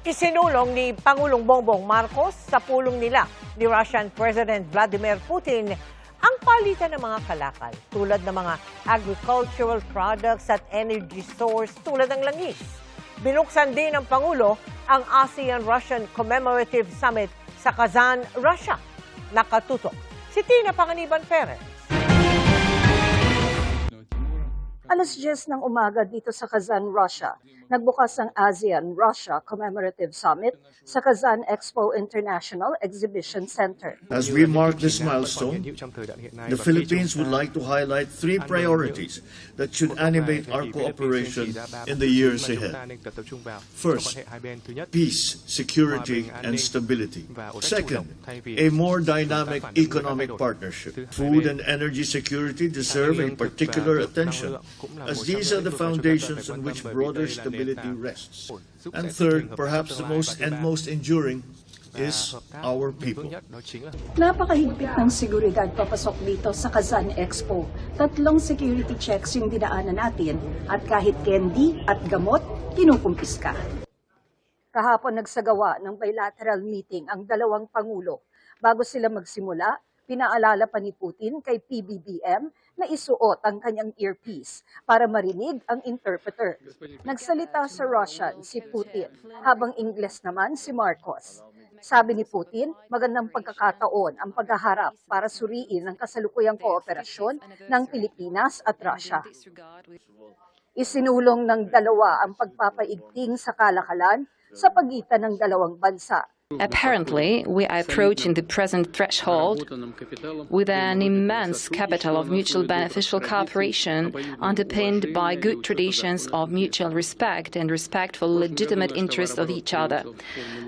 Isinulong ni Pangulong Bongbong Marcos sa pulong nila ni Russian President Vladimir Putin ang palitan ng mga kalakal tulad ng mga agricultural products at energy source tulad ng langis. Binuksan din ng Pangulo ang ASEAN-Russian Commemorative Summit sa Kazan, Russia. Nakatutok si Tina Panganiban Perez. Alas 10 ng umaga dito sa Kazan, Russia, nagbukas ang ASEAN-Russia Commemorative Summit sa Kazan Expo International Exhibition Center. As we mark this milestone, the Philippines would like to highlight three priorities that should animate our cooperation in the years ahead. First, peace, security, and stability. Second, a more dynamic economic partnership. Food and energy security deserve a particular attention, as these are the foundations on which broader stability rests. And third, perhaps the most enduring, is our people. Napakahigpit ng seguridad papasok dito sa Kazan Expo. 3 security checks yung dinaanan natin at kahit candy at gamot, kinukumpiska. Kahapon nagsagawa ng bilateral meeting ang dalawang pangulo. Bago sila magsimula, pinaalala pa ni Putin kay PBBM na isuot ang kanyang earpiece para marinig ang interpreter. Nagsalita sa Russian si Putin, habang Ingles naman si Marcos. Sabi ni Putin, magandang pagkakataon ang paghaharap para suriin ang kasalukuyang kooperasyon ng Pilipinas at Russia. Isinulong ng dalawa ang pagpapaigting sa kalakalan sa pagitan ng dalawang bansa. Apparently, we are approaching the present threshold with an immense capital of mutual beneficial cooperation underpinned by good traditions of mutual respect and respect for legitimate interests of each other.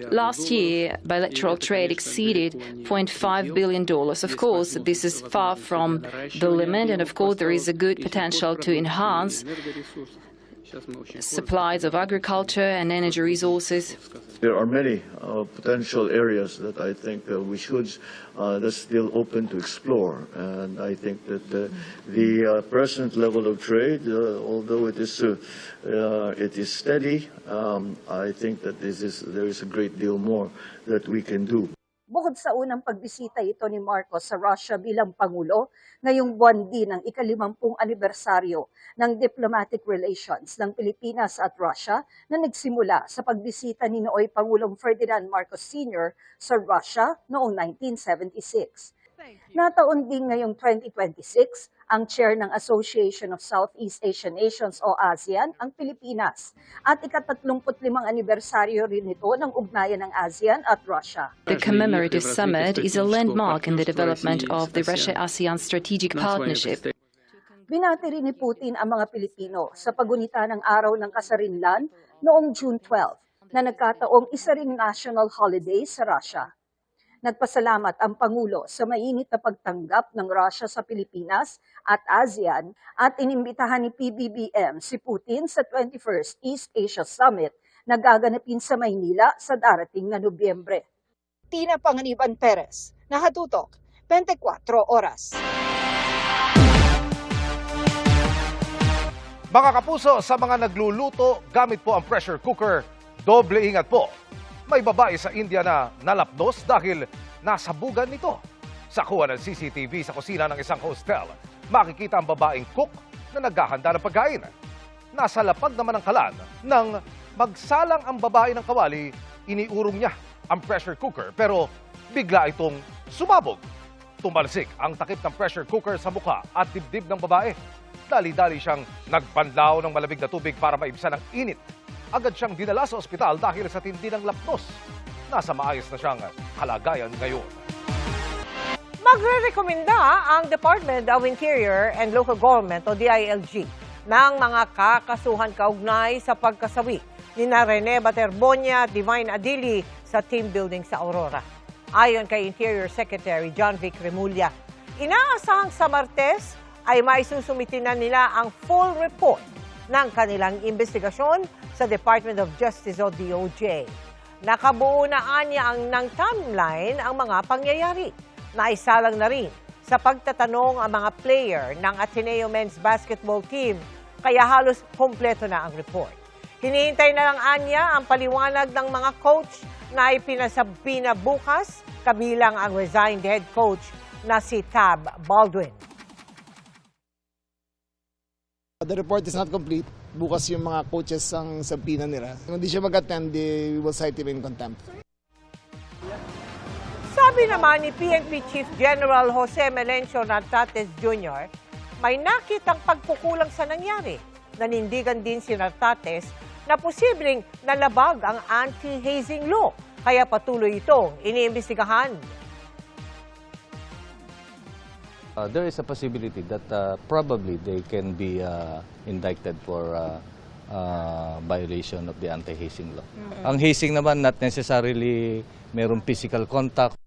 Last year, bilateral trade exceeded $0.5 billion. Of course, this is far from the limit, and of course, there is a good potential to enhance supplies of agriculture and energy resources. There are many potential areas that I think we should that's still open to explore, and I think that the present level of trade, although it is steady, I think that there is a great deal more that we can do. Bukod sa unang pagbisita ito ni Marcos sa Russia bilang Pangulo, ngayong buwan din ang ika-50 anibersaryo ng diplomatic relations ng Pilipinas at Russia na nagsimula sa pagbisita ni nooy Pangulong Ferdinand Marcos Sr. sa Russia noong 1976. Nataon din ngayong 2026, ang chair ng Association of Southeast Asian Nations o ASEAN, ang Pilipinas. At ika-35 anibersaryo rin ito ng ugnayan ng ASEAN at Russia. The commemorative summit is a landmark in the development of the Russia-ASEAN strategic partnership. Binati rin ni Putin ang mga Pilipino sa pagunita ng Araw ng Kasarinlan noong June 12 na nagkataong isa ring national holiday sa Russia. Nagpasalamat ang Pangulo sa mainit na pagtanggap ng Russia sa Pilipinas at ASEAN at inimbitahan ni PBBM si Putin sa 21st East Asia Summit na gaganapin sa Maynila sa darating na Nobyembre. Tina Panganiban Perez, Nakatutok, 24 Oras. Mga kapuso, sa mga nagluluto, gamit po ang pressure cooker, doble ingat po. May babae sa India na nalapnos dahil nasabugan nito. Sa kuha ng CCTV sa kusina ng isang hostel, makikita ang babaeng cook na naghahanda ng pagkain. Nasa lapag naman ang kalan nang magsalang ang babae ng kawali, iniurong niya ang pressure cooker pero bigla itong sumabog. Tumalsik ang takip ng pressure cooker sa mukha at dibdib ng babae. Dali-dali siyang nagpanlaw ng malamig na tubig para maibsan ang init. Agad siyang dinala sa ospital dahil sa tindi ng lapnos. Nasa maayos na siyang kalagayan ngayon. Magre-rekomenda ang Department of Interior and Local Government o DILG ng mga kakasuhan kaugnay sa pagkasawi ni Rene Baterbonia at Divine Adili sa team building sa Aurora. Ayon kay Interior Secretary John Vic Remulla, inaasahang sa Martes ay maisusumiti na nila ang full report ng kanilang investigasyon sa Department of Justice o DOJ. Nakabuo na anya ng timeline ang mga pangyayari. Naisalang na rin sa pagtatanong ang mga player ng Ateneo Men's Basketball Team, kaya halos kompleto na ang report. Hinihintay na lang anya ang paliwanag ng mga coach na ipinasabi na bukas, kabilang ang resigned head coach na si Tab Baldwin. The report is not complete. Bukas yung mga coaches ang sabina nila. Kung hindi siya mag-attend, they will cite him in contempt. Sabi naman ni PNP Chief General Jose Melencio Nartates Jr., may nakitang pagkukulang sa nangyari. Nanindigan din si Nartates na posibleng nalabag ang anti-hazing law, kaya patuloy itong iniimbestigahan. There is a possibility that probably they can be indicted for violation of the anti-hazing law. Ang hazing naman, not necessarily mayroong physical contact.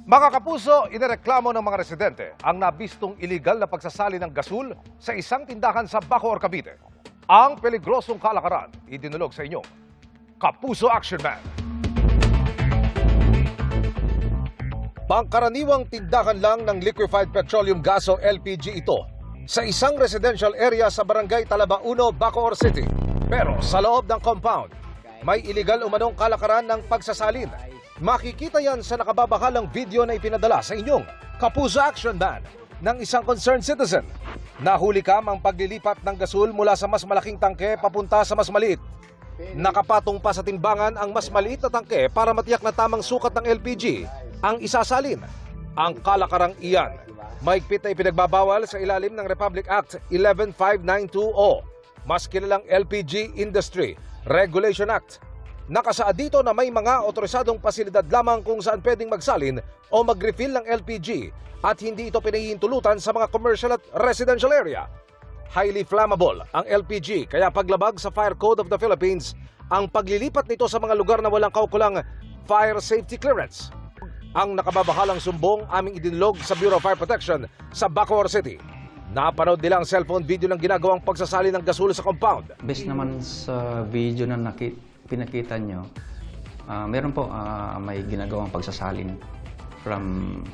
Mga kapuso, inireklamo ng mga residente ang nabistong iligal na pagsasali ng gasul sa isang tindahan sa Bacoor, Cavite. Ang peligrosong kalakaran, idinulog sa inyong Kapuso Action Man. Pangkaraniwang tindahan lang ng liquefied petroleum gas o LPG ito sa isang residential area sa Barangay Talaba 1, Bacoor City. Pero sa loob ng compound, may iligal umanong kalakaran ng pagsasalin. Makikita yan sa nakababahalang video na ipinadala sa inyong Kapuso Action Man ng isang concerned citizen. Nahuli kam ang paglilipat ng gasul mula sa mas malaking tangke papunta sa mas maliit. Nakapatong pa sa timbangan ang mas maliit na tangke para matiyak na tamang sukat ng LPG ang isasalin. Ang kalakarang iyan, mahigpit na ipinagbabawal sa ilalim ng Republic Act 11592 mas kilalang LPG Industry Regulation Act. Nakasaad dito na may mga otorisadong pasilidad lamang kung saan pwedeng magsalin o mag-refill ng LPG at hindi ito pinahihintulutan sa mga commercial at residential area. Highly flammable ang LPG kaya paglabag sa Fire Code of the Philippines ang paglilipat nito sa mga lugar na walang kaukulang fire safety clearance. Ang nakababahalang sumbong aming idinlog sa Bureau of Fire Protection sa Bacoor City. Napanood nila ang cellphone video ng ginagawang pagsasali ng gasul sa compound. Based naman sa video na pinakita nyo, meron po may ginagawang pagsasalin from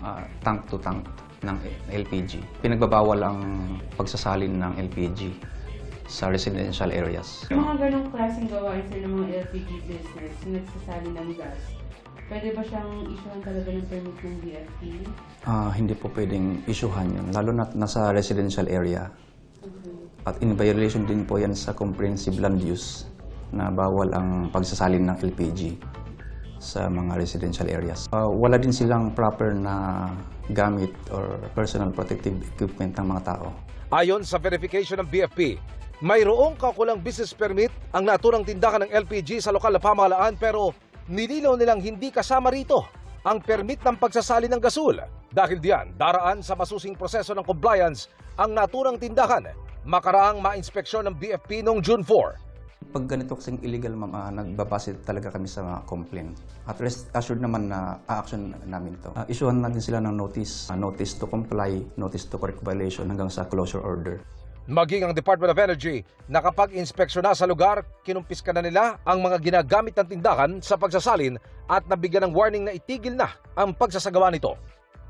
tank to tank ng LPG. Pinagbabawal ang pagsasalin ng LPG sa residential areas. Yung mga ganong klaseng gawain sir ng mga LPG business na nagsasali ng gas, pwede ba siyang isyuhan talaga ng permit ng BFP? Hindi po pwedeng isyuhan yun, lalo na nasa residential area. At in violation din po yan sa comprehensive land use na bawal ang pagsasalin ng LPG sa mga residential areas. Wala din silang proper na gamit or personal protective equipment ng mga tao. Ayon sa verification ng BFP, mayroong kakulang business permit ang naturang tindahan ng LPG sa lokal na pamahalaan pero nilinaw nilang hindi kasama rito ang permit ng pagsasali ng gasul. Dahil diyan, daraan sa masusing proseso ng compliance ang naturang tindahan. Makaraang ma-inspeksyon ng BFP noong June 4. Pag ganito kasing illegal, nagbabase talaga kami sa mga complaint. At rest assured naman na a-action namin ito. Issuehan natin sila ng notice, notice to comply, notice to correct violation hanggang sa closure order. Maging ang Department of Energy, nakapag-inspeksyon na sa lugar, kinumpiska na nila ang mga ginagamit ng tindahan sa pagsasalin at nabigyan ng warning na itigil na ang pagsasagawa nito.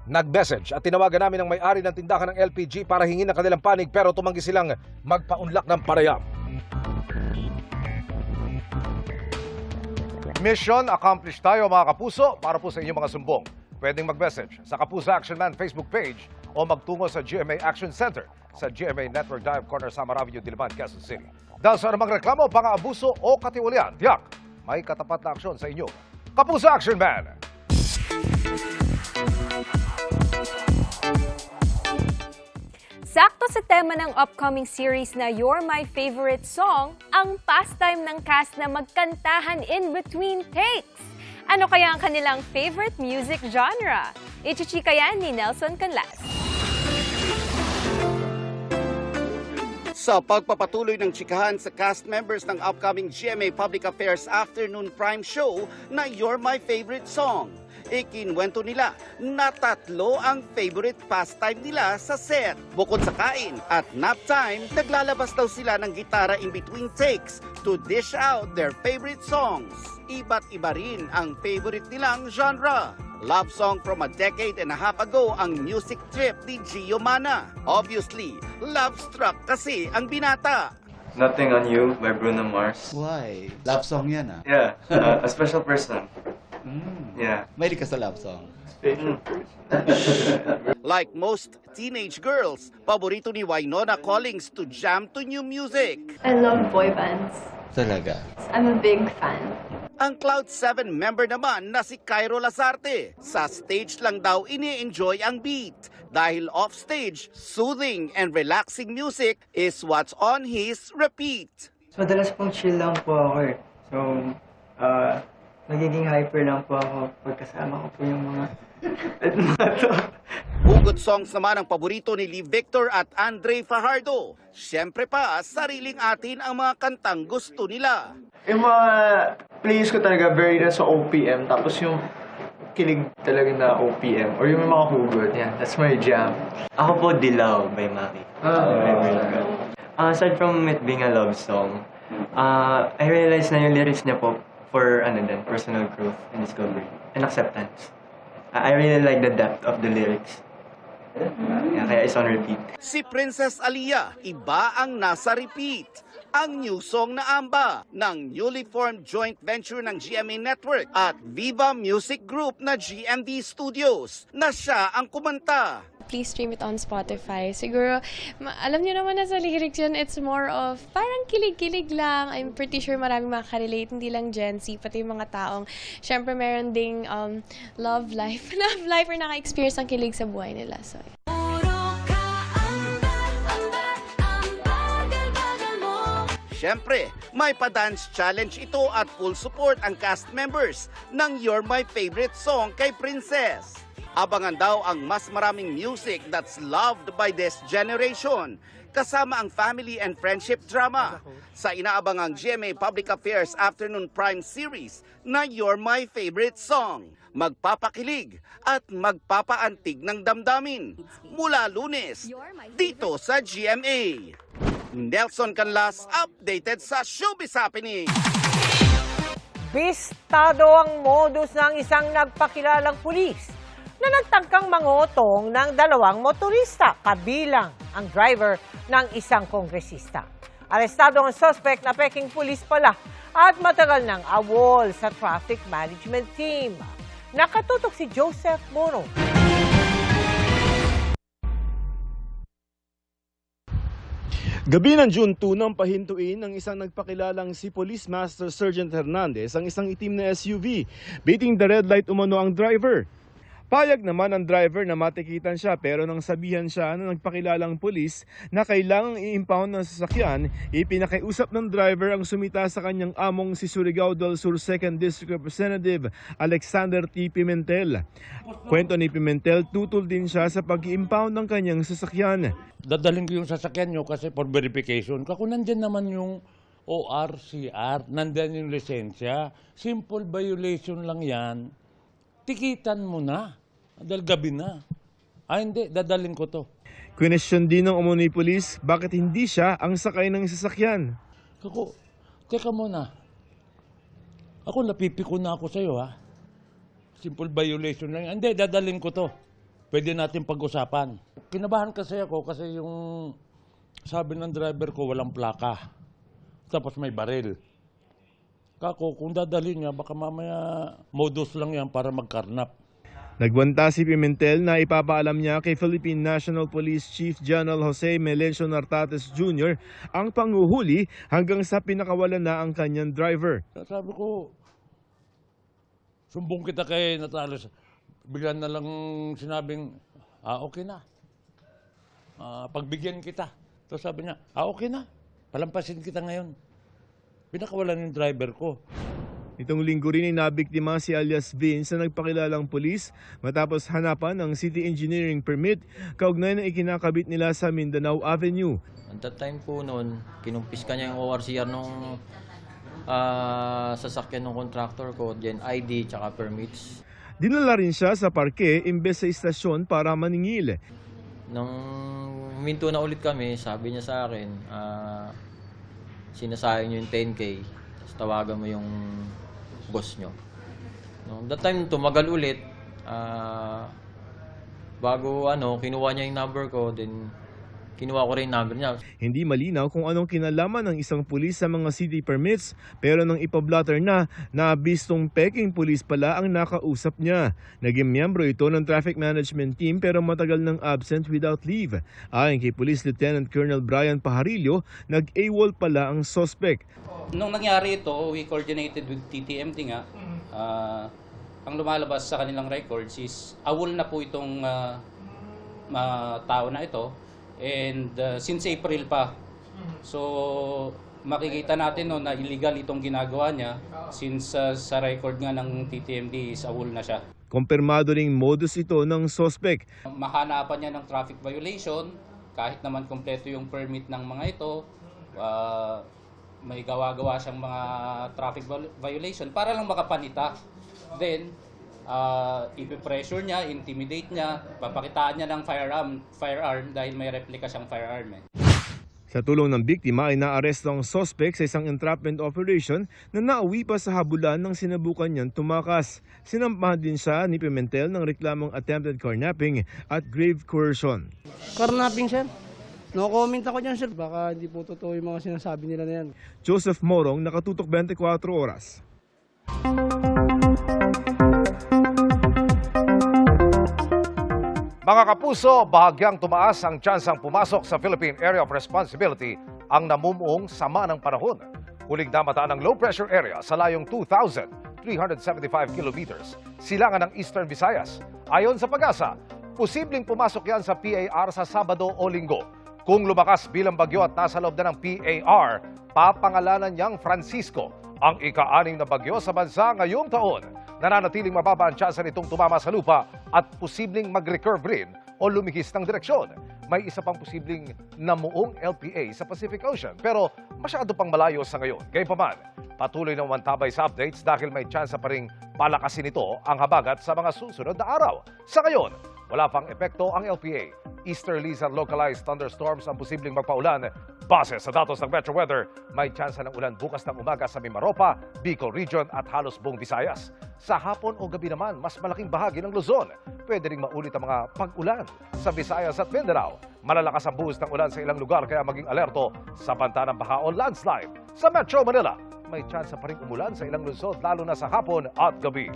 Nag-message at tinawagan namin ang may-ari ng tindahan ng LPG para hingin ang kanilang panig pero tumanggi silang magpaunlak ng parayam. Mission accomplished tayo mga kapuso para po sa inyong mga sumbong. Pwedeng mag-message sa Kapuso Action Man Facebook page o magtungo sa GMA Action Center sa GMA Network Dive Corner, Samar Avenue, Diliman, Quezon City. Dahil sa anumang reklamo, pang-aabuso o katiwalian, tiyak, may katapat na aksyon sa inyo. Kapuso Action Man! Sakto sa tema ng upcoming series na You're My Favorite Song, ang pastime ng cast na magkantahan in between takes. Ano kaya ang kanilang favorite music genre? Ichichika yan ni Nelson Canlas. Sa pagpapatuloy ng chikahan sa cast members ng upcoming GMA Public Affairs Afternoon Prime Show na You're My Favorite Song, ikinwento nila na 3 ang favorite pastime nila sa set. Bukod sa kain at nap time, naglalabas daw sila ng gitara in between takes to dish out their favorite songs. Iba't iba rin ang favorite nilang genre. Love song from a decade and a half ago ang music trip ni Gio Mana. Obviously, love struck kasi ang binata. Nothing on You by Bruno Mars. Why? Love song yan ah. Yeah, a special person. Yeah. Mahilig ka sa love song. Like most teenage girls, paborito ni Wynonna Collins to jam to new music. I love boy bands. Talaga? I'm a big fan. Ang Cloud7 member naman na si Cairo Lazarte, sa stage lang daw ini-enjoy ang beat. Dahil offstage, soothing and relaxing music is what's on his repeat. Madalas pong chill lang po ako eh. So, nagiging hyper lang po ako pagkasama ko po yung mga Hugot songs naman ang paborito ni Lee Victor at Andre Fajardo. Siyempre pa, sariling atin ang mga kantang gusto nila. Yung mga plays ko talaga very na sa OPM, tapos yung kilig talaga na OPM, or yung mga hugot, yeah, that's my jam. Ako po, Dilaw by Maki. Aside from it being a love song, I realized na yung lyrics niya po for personal growth and discovery and acceptance. I really like the depth of the lyrics. Kaya it's on repeat. Si Princess Aliyah, iba ang nasa repeat. Ang new song na Amba ng newly formed joint venture ng GMA Network at Viva Music Group na GMD Studios na siya ang kumanta. Please stream it on Spotify. Siguro, alam niyo naman na sa lyrics yun, it's more of parang kilig-kilig lang. I'm pretty sure maraming makarelate, hindi lang Gen Z, pati yung mga taong, syempre meron ding love life or naka-experience ng kilig sa buhay nila. So, Siyempre, may pa-dance challenge ito at full support ang cast members ng You're My Favorite Song kay Princess. Abangan daw ang mas maraming music that's loved by this generation, kasama ang family and friendship drama sa inaabangang GMA Public Affairs Afternoon Prime Series na You're My Favorite Song. Magpapakilig at magpapaantig ng damdamin mula Lunes dito sa GMA. Nelson Canlas, updated sa Showbiz Happening. Bistado ang modus ng isang nagpakilalang pulis na nagtangkang mangutong ng 2 motorista, kabilang ang driver ng isang kongresista. Arestado ang suspect na peking pulis pala at matagal ng awol sa traffic management team. Nakatutok si Joseph Moro. Gabi ng June 2 nang pahintuin ng isang nagpakilalang si Police Master Sergeant Hernandez ang isang itim na SUV. Beating the red light umano ang driver. Payag naman ang driver na matikitan siya pero nang sabihan siya ng nagpakilalang pulis na kailangang i-impound ng sasakyan, ipinakiusap ng driver ang sumita sa kanyang among si Surigao del Sur 2nd District Representative Alexander T. Pimentel. Kwento ni Pimentel, tutol din siya sa pag-i-impound ng kanyang sasakyan. Dadalhin ko yung sasakyan nyo kasi for verification. Kako nandyan naman yung ORCR, nandyan yung lisensya. Simple violation lang yan. Tikitan mo na. Dahil gabi na. Hindi, dadalhin ko to. Question din ng umunoy pulis, bakit hindi siya ang sakay ng sasakyan? Kako, teka muna. Ako, napipiko na ako sa'yo, ha? Simple violation lang. Hindi, dadalhin ko to. Pwede natin pag-usapan. Kinabahan kasi ako kasi yung sabi ng driver ko walang plaka. Tapos may baril. Kako, kung dadalhin niya, baka mamaya modus lang yan para magkarnap. Nagwanta si Pimentel na ipapaalam niya kay Philippine National Police Chief General Jose Melencio Nartates Jr. ang panguhuli hanggang sa pinakawalan na ang kanyang driver. Sabi ko, sumbong kita kay Natales. Biglan na lang sinabing, okay na. Pagbigyan kita. Tapos sabi niya, okay na. Palampasin kita ngayon. Pinakawalan yung driver ko. Itong linggo rin ay nabiktima si alias Vince na nagpakilalang pulis matapos hanapan ng city engineering permit kaugnay na ikinakabit nila sa Mindanao Avenue. At that time po noon, kinumpis ka niya yung ORCR nung sasakyan ng contractor ko, then ID tsaka permits. Dinala rin siya sa parke imbes sa istasyon para maningil. Nung huminto na ulit kami, sabi niya sa akin, sinasayang niyo yung 10K, tapos tawagan mo yung boss nyo. No, that time, tumagal ulit. Bago kinuha niya yung number ko, then kinuha ko rin yung number niya. Hindi malinaw kung anong kinalaman ng isang pulis sa mga city permits, pero nang ipablotter na, nabistong peking pulis pala ang nakausap niya. Naging miyembro ito ng traffic management team pero matagal nang absent without leave. Ayon kay Police Lieutenant Colonel Brian Pajarillo, nag-AWOL pala ang suspect. Nung nangyari ito, we coordinated with TTMT nga. Ang lumalabas sa kanilang records is AWOL na po itong tao na ito. And since April pa. So makikita natin na illegal itong ginagawa niya since sa record nga ng TTMD is AWOL na siya. Kumpirmado ring modus ito ng suspect. Mahanapan niya ng traffic violation kahit naman kompleto yung permit ng mga ito. May gawa-gawa siyang mga traffic violation para lang makapanita. Then ipipressure niya, intimidate niya, papakitaan niya ng firearm dahil may replika siyang firearm. Sa tulong ng biktima ay naaresto ang suspect sa isang entrapment operation na nauwi pa sa habulan ng sinabukan niyang tumakas. Sinampahan din siya ni Pimentel ng reklamong attempted carnapping at grave coercion. Carnapping, sir. No comment ako dyan, sir. Baka hindi po totoo yung mga sinasabi nila na yan. Joseph Morong, Nakatutok 24 Oras. Mga kapuso, bahagyang tumaas ang tsansang pumasok sa Philippine Area of Responsibility ang namumuong sama ng panahon. Huling namataan ng low pressure area sa layong 2,375 kilometers, silangan ng Eastern Visayas. Ayon sa Pag-asa, posibleng pumasok yan sa PAR sa Sabado o Linggo. Kung lumakas bilang bagyo at nasa loob na ng PAR, papangalanan niyang Francisco, ang ika-6 na bagyo sa bansa ngayong taon. Nananatiling mababa ang tsansa nitong tumama sa lupa at posibleng mag-recurve rin o lumihis ng direksyon. May isa pang posibleng namuong LPA sa Pacific Ocean pero masyado pang malayo sa ngayon. Gayunpaman, patuloy na umantabay sa updates dahil may tsansa pa ring palakasin ito ang habagat sa mga susunod na araw. Sa ngayon, wala pang epekto ang LPA. Easterlies and localized thunderstorms ang posibleng magpaulan. Base sa datos ng Metro Weather, may tsansa ng ulan bukas ng umaga sa Mimaropa, Bicol Region at halos buong Visayas. Sa hapon o gabi naman, mas malaking bahagi ng Luzon. Pwede ring maulit ang mga pag-ulan sa Visayas at Mindanao. Malalakas ang buhos ng ulan sa ilang lugar kaya maging alerto sa banta ng baha o landslide. Sa Metro Manila, may tsansa pa rin umulan sa ilang lungsod lalo na sa hapon at gabi.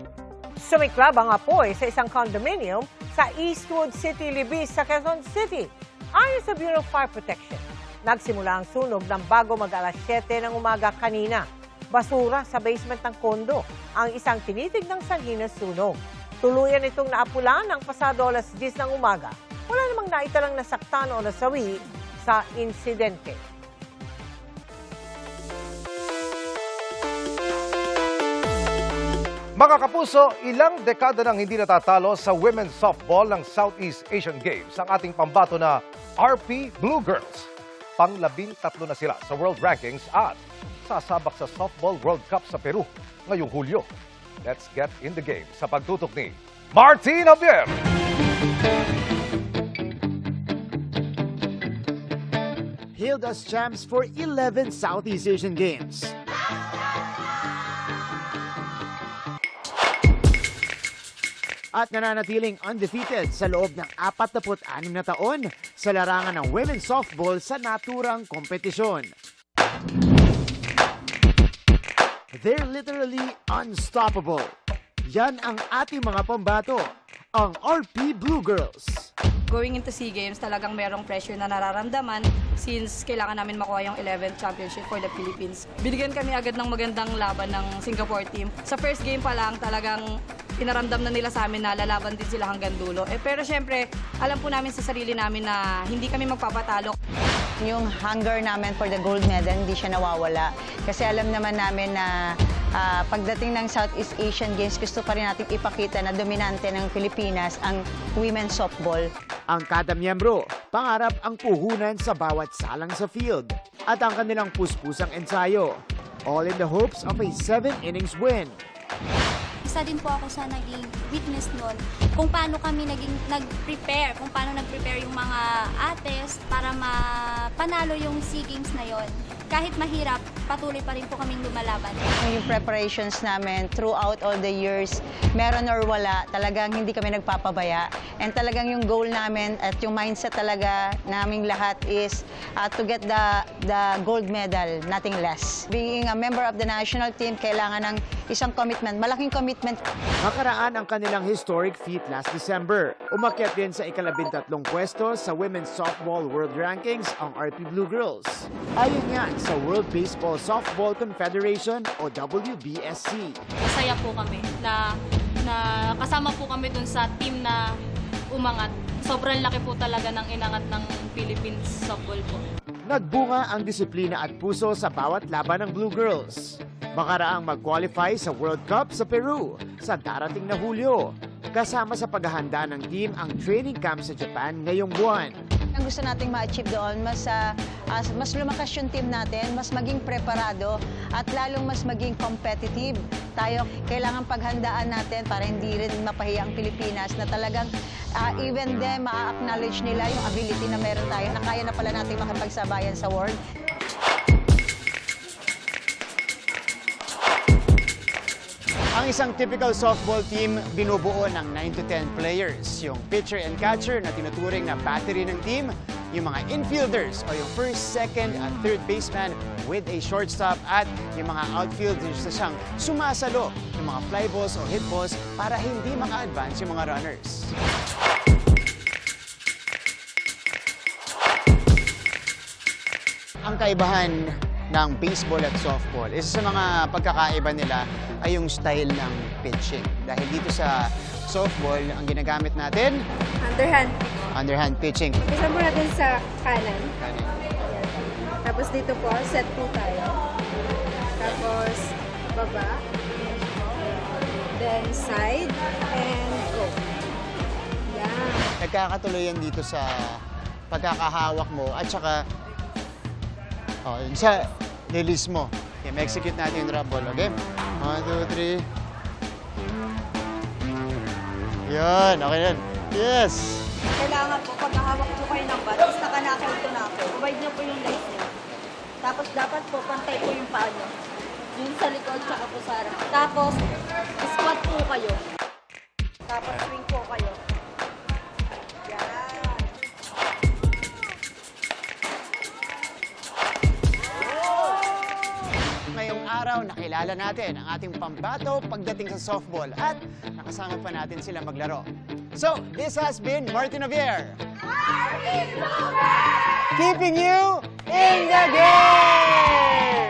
Sumiklab ang apoy sa isang condominium sa Eastwood City, Libis sa Quezon City. Ayon sa Bureau of Fire Protection, nagsimula ang sunog ng bago mag-alas 7 ng umaga kanina. Basura sa basement ng kondo ang isang tinitig ng sanhi ng sunog. Tuluyan itong naapula ng pasado alas 10 ng umaga. Wala namang naitalang nasaktan o nasawi sa insidente. Mga kapuso, ilang dekada nang hindi natatalo sa women's softball ng Southeast Asian Games ang ating pambato na RP Blue Girls. Pang-13 na sila sa world rankings at sasabak sa Softball World Cup sa Peru ngayong Hulyo. Let's get in the game sa pagtutok ni Martin Javier. Hailed as champs for 11 Southeast Asian Games. At nananatiling undefeated sa loob ng 46 na taon sa larangan ng women's softball sa naturang kompetisyon. They're literally unstoppable. Yan ang ating mga pambato, ang RP Blue Girls. Going into SEA Games, talagang merong pressure na nararamdaman since kailangan namin makuha yung 11th championship for the Philippines. Binigyan kami agad ng magandang laban ng Singapore team. Sa first game pa lang, talagang pinaramdam na nila sa amin na lalaban din sila hanggang dulo. Pero syempre, alam po namin sa sarili namin na hindi kami magpapatalo. Yung hunger namin for the gold medal, hindi siya nawawala. Kasi alam naman namin na pagdating ng Southeast Asian Games, gusto pa rin natin ipakita na dominante ng Pilipinas ang women's softball. Ang kada miyembro, pangarap ang puhunan sa bawat salang sa field at ang kanilang puspusang ensayo. All in the hopes of a 7 innings win. Isa din po ako sa naging witness noon kung paano kami nag-prepare, yung mga ates para mapanalo yung SEA Games na yon. Kahit mahirap, patuloy pa rin po kaming lumalaban. Yung preparations namin throughout all the years, meron or wala, talagang hindi kami nagpapabaya. And talagang yung goal namin at yung mindset talaga naming lahat is to get the gold medal, nothing less. Being a member of the national team, kailangan ng isang commitment, malaking commitment. Nakaraan ang kanilang historic feat last December. Umakyat din sa ika-13 pwesto sa Women's Softball World Rankings ang RP Blue Girls. Ayon yan sa World Baseball Softball Confederation o WBSC. Masaya po kami na kasama po kami dun sa team na umangat. Sobrang laki po talaga ng inangat ng Philippines softball po. Nagbunga ang disiplina at puso sa bawat laban ng Blue Girls. Makaraang mag-qualify sa World Cup sa Peru sa darating na Hulyo. Kasama sa paghahanda ng team ang training camp sa Japan ngayong buwan. Ang gusto nating ma-achieve doon, mas lumakas yung team natin, mas maging preparado at lalong mas maging competitive. Tayo, kailangan paghandaan natin para hindi rin mapahiya ang Pilipinas na talagang even them, ma-acknowledge nila yung ability na meron tayo na kaya na pala natin makapagsabayan sa world. Ang isang typical softball team binubuo ng 9 to 10 players. Yung pitcher and catcher na tinuturing na battery ng team, yung mga infielders o yung first, second, and third baseman with a shortstop at yung mga outfielders na siyang sumasalo ng mga fly balls o hit balls para hindi maka-advance yung mga runners. Ang kaibahan ng baseball at softball, isa sa mga pagkakaiba nila ay yung style ng pitching. Dahil dito sa softball, ang ginagamit natin, underhand pitching. Umpisa mo natin sa kanan. Tapos dito po, set po tayo. Tapos baba. Then side and go. Yan. Nagkakatuloy yan dito sa pagkakahawak mo at saka sa release mo. Okay, ma-execute natin yung drop ball, okay? 1, 2, 3. Yan, okay yan. Yes! Kailangan po, pagkahawak po kayo ng bat, is nakanakal ito na po. Provide niyo po yung legs niyo. Tapos dapat po, pantay po yung paa niyo. Yung sa likod, tsaka po sa harap. Tapos, squat po kayo. Tapos swing po kayo. Ngayong araw, nakilala natin ang ating pambato pagdating sa softball at nakasama pa natin sila maglaro. So, this has been Martin Javier. Keeping you in the game!